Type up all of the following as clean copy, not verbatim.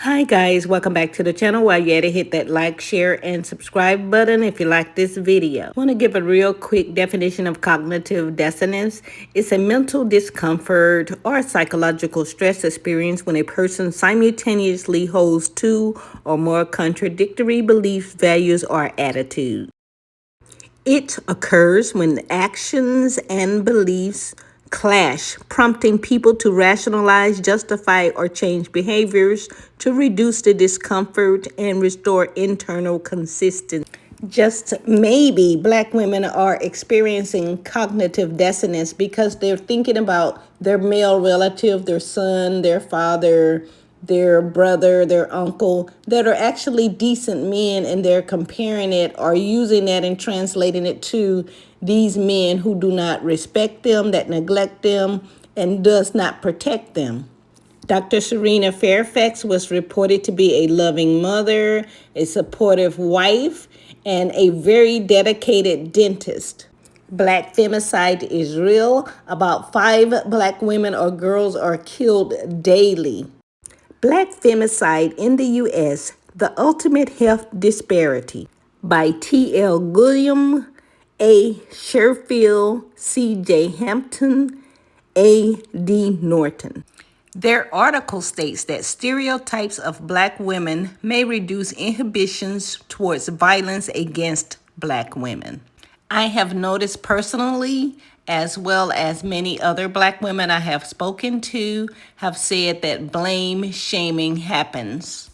Hi guys, welcome back to the channel. While you're at it, hit that like, share, and subscribe button if you like this video. I want to give a real quick definition of cognitive dissonance. It's a mental discomfort or psychological stress experience when a person simultaneously holds two or more contradictory beliefs, values, or attitudes. It occurs when actions and beliefs clash, prompting people to rationalize, justify, or change behaviors to reduce the discomfort and restore internal consistency. Just maybe Black women are experiencing cognitive dissonance because they're thinking about their male relative, their son, their father, their brother, their uncle, that are actually decent men, and they're comparing it or using that and translating it to these men who do not respect them, that neglect them, and does not protect them. Dr. Cerina Fairfax was reported to be a loving mother, a supportive wife, and a very dedicated dentist. Black femicide is real. About 5 Black women or girls are killed daily. Black Femicide in the U.S., The Ultimate Health Disparity by T.L. Gilliam, A. Sherfield, C.J. Hampton, A.D. Norton. Their article states that stereotypes of Black women may reduce inhibitions towards violence against Black women. I have noticed personally, as well as many other Black women I have spoken to, have said that blame shaming happens.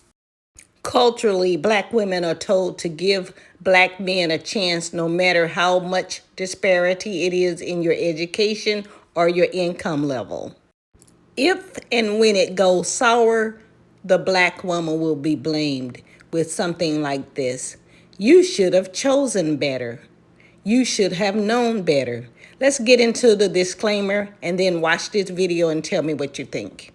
Culturally, Black women are told to give Black men a chance no matter how much disparity it is in your education or your income level. If and when it goes sour, the Black woman will be blamed with something like this: "You should have chosen better. You should have known better." Let's get into the disclaimer and then watch this video and tell me what you think.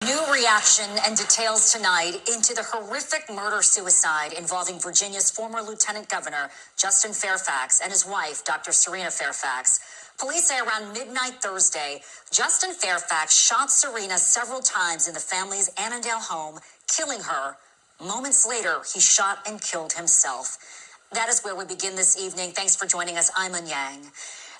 New reaction and details tonight into the horrific murder-suicide involving Virginia's former Lieutenant Governor, Justin Fairfax, and his wife, Dr. Cerina Fairfax. Police say around midnight Thursday, Justin Fairfax shot Cerina several times in the family's Annandale home, killing her. Moments later, he shot and killed himself. That is where we begin this evening. Thanks for joining us. I'm An Yang.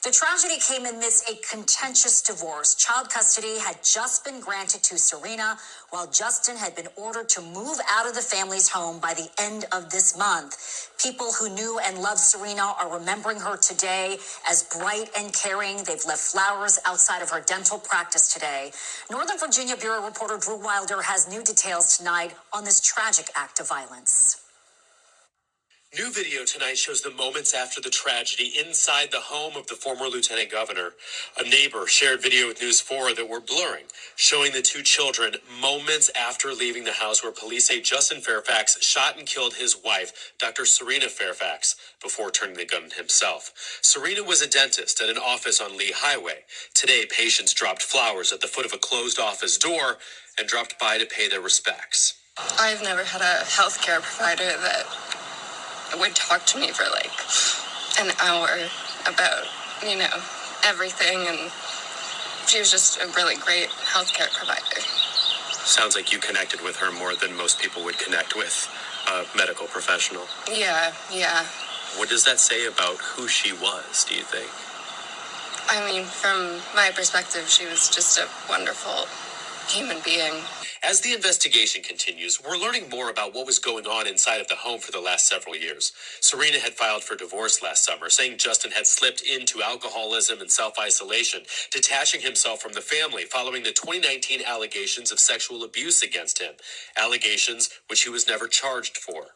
The tragedy came amidst a contentious divorce. Child custody had just been granted to Cerina, while Justin had been ordered to move out of the family's home by the end of this month. People who knew and loved Cerina are remembering her today as bright and caring. They've left flowers outside of her dental practice today. Northern Virginia Bureau reporter Drew Wilder has new details tonight on this tragic act of violence. New video tonight shows the moments after the tragedy inside the home of the former lieutenant governor. A neighbor shared video with News 4 that were blurring, showing the two children moments after leaving the house where police say Justin Fairfax shot and killed his wife, Dr. Cerina Fairfax, before turning the gun on himself. Cerina was a dentist at an office on Lee Highway. Today, patients dropped flowers at the foot of a closed office door and dropped by to pay their respects. I've never had a healthcare provider that would talk to me for like an hour about, everything, and she was just a really great healthcare provider. Sounds like you connected with her more than most people would connect with a medical professional. Yeah. What does that say about who she was, do you think? I mean, from my perspective, she was just a wonderful human being. As the investigation continues, we're learning more about what was going on inside of the home for the last several years. Cerina had filed for divorce last summer, saying Justin had slipped into alcoholism and self-isolation, detaching himself from the family following the 2019 allegations of sexual abuse against him, allegations which he was never charged for.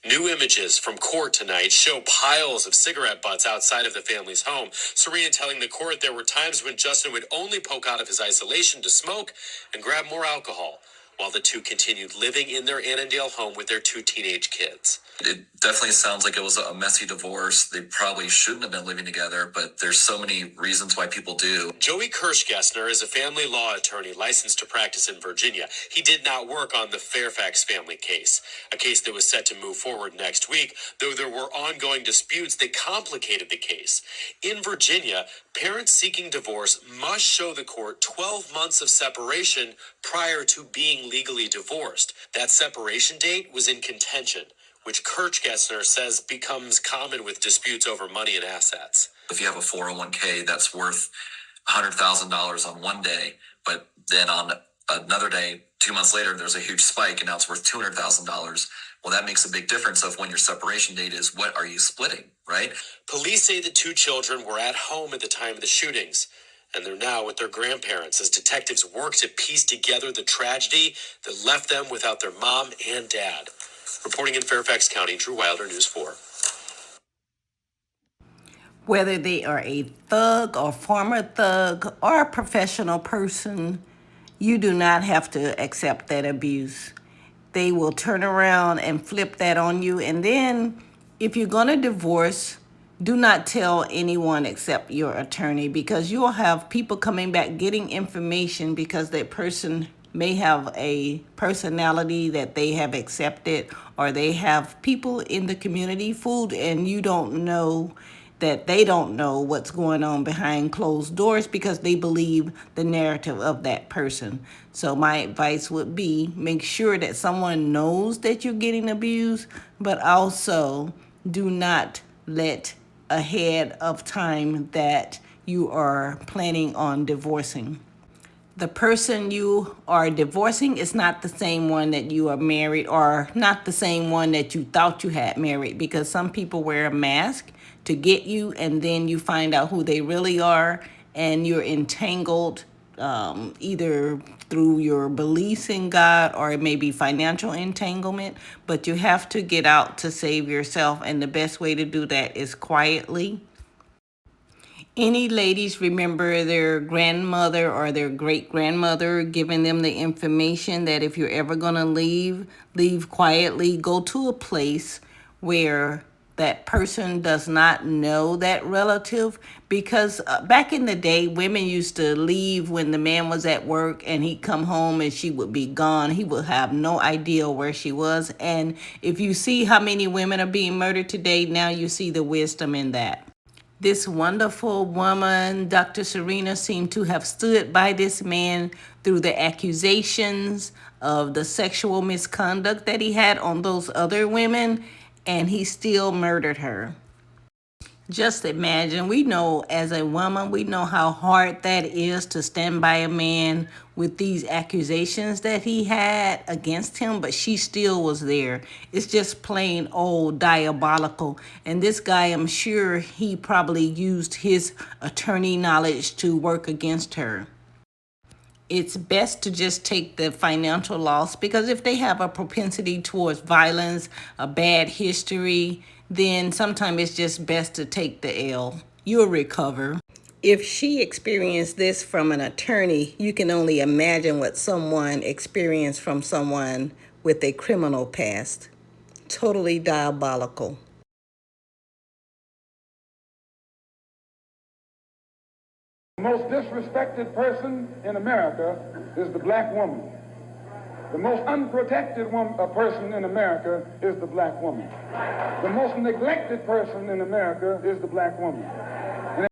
New images from court tonight show piles of cigarette butts outside of the family's home. Cerina telling the court there were times when Justin would only poke out of his isolation to smoke and grab more alcohol, while the two continued living in their Annandale home with their 2 teenage kids. It definitely sounds like it was a messy divorce. They probably shouldn't have been living together, but there's so many reasons why people do. Joey Kirschgessner is a family law attorney licensed to practice in Virginia. He did not work on the Fairfax family case, a case that was set to move forward next week, though there were ongoing disputes that complicated the case. In Virginia, Parents seeking divorce must show the court 12 months of separation prior to being legally divorced. That separation date was in contention, which Kirchgessner says becomes common with disputes over money and assets. If you have a 401k that's worth $100,000 on one day, but then on another day, 2 months later, there's a huge spike and now it's worth $200,000. Well, that makes a big difference of when your separation date is. What are you splitting, right? Police say the two children were at home at the time of the shootings, and they're now with their grandparents as detectives work to piece together the tragedy that left them without their mom and dad. Reporting in Fairfax County, Drew Wilder, News 4. Whether they are a thug or former thug or a professional person, you do not have to accept that abuse. They will turn around and flip that on you. And then if you're going to divorce, do not tell anyone except your attorney, because you'll have people coming back getting information because that person may have a personality that they have accepted, or they have people in the community fooled, and you don't know that they don't know what's going on behind closed doors because they believe the narrative of that person. So my advice would be, make sure that someone knows that you're getting abused, but also do not let ahead of time that you are planning on divorcing. The person you are divorcing is not the same one that you are married, or not the same one that you thought you had married, because some people wear a mask to get you, and then you find out who they really are, and you're entangled either through your beliefs in God, or it may be financial entanglement. But you have to get out to save yourself, and the best way to do that is quietly. Any ladies remember their grandmother or their great grandmother giving them the information that if you're ever going to leave quietly, go to a place where that person does not know that relative, because back in the day, women used to leave when the man was at work and he'd come home and she would be gone. He would have no idea where she was. And if you see how many women are being murdered today, now you see the wisdom in that. This wonderful woman, Dr. Cerina, seemed to have stood by this man through the accusations of the sexual misconduct that he had on those other women, and he still murdered her. Just imagine, we know as a woman, we know how hard that is to stand by a man with these accusations that he had against him, but she still was there. It's just plain old diabolical. And this guy, I'm sure he probably used his attorney knowledge to work against her. It's best to just take the financial loss, because if they have a propensity towards violence, a bad history, then sometimes it's just best to take the L. You'll recover. If she experienced this from an attorney, you can only imagine what someone experienced from someone with a criminal past. Totally diabolical. The most disrespected person in America is the black woman. The most unprotected person in America is the black woman. The most neglected person in America is the black woman.